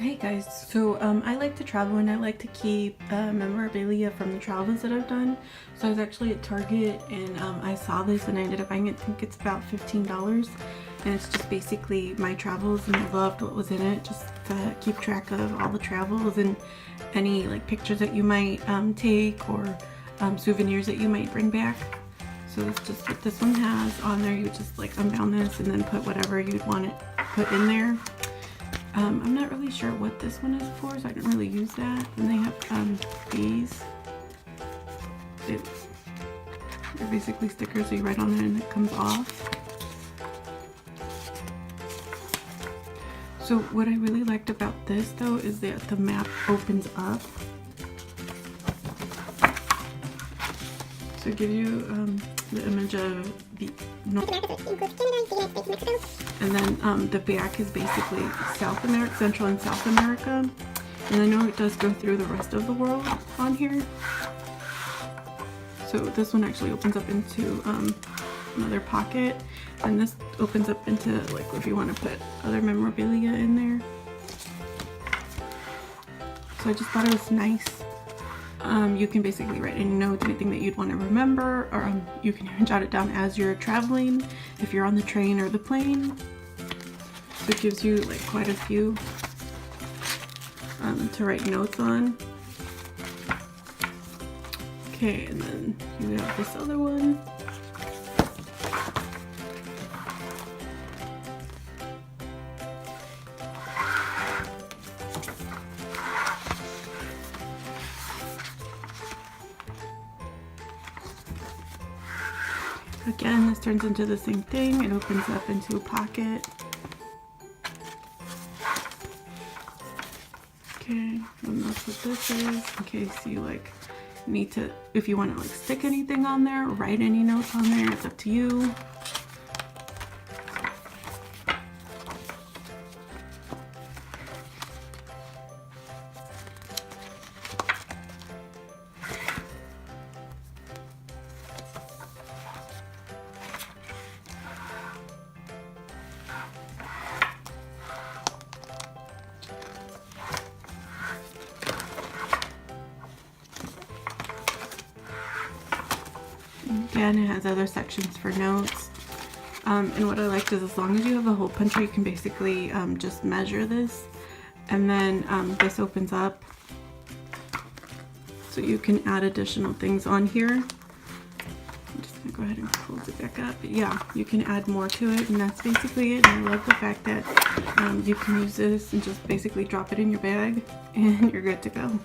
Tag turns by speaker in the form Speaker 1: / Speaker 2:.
Speaker 1: Hey guys, so I like to travel and I like to keep memorabilia from the travels that I've done. So I was actually at Target and I saw this and I ended up buying it. I think it's about $15 and it's just basically my travels, and I loved what was in it, just to keep track of all the travels and any like pictures that you might take, or souvenirs that you might bring back. So that's just what this one has on there. You just like unbound this and then put whatever you'd want it put in there. I'm not really sure what this one is for, so I didn't really use that. And they have these. They're basically stickers that you write on it and it comes off. So what I really liked about this though is that the map opens up. So it gives you the image of the North, and then the back is basically South America, Central and South America. And I know it does go through the rest of the world on here. So this one actually opens up into another pocket, and this opens up into like if you want to put other memorabilia in there. So I just thought it was nice. You can basically write any notes, anything that you'd want to remember, or you can even jot it down as you're traveling if you're on the train or the plane. So it gives you like quite a few to write notes on. Okay, and then you have this other one. Again, this turns into the same thing. It opens up into a pocket. Okay, and that's what this is, in case you like need to, if you want to like stick anything on there, write any notes on there, it's up to you. Again, it has other sections for notes. And what I liked is as long as you have a hole puncher, you can basically just measure this. And then this opens up so you can add additional things on here. I'm just gonna go ahead and close it back up. But yeah, you can add more to it, and that's basically it. And I love the fact that you can use this and just basically drop it in your bag and you're good to go.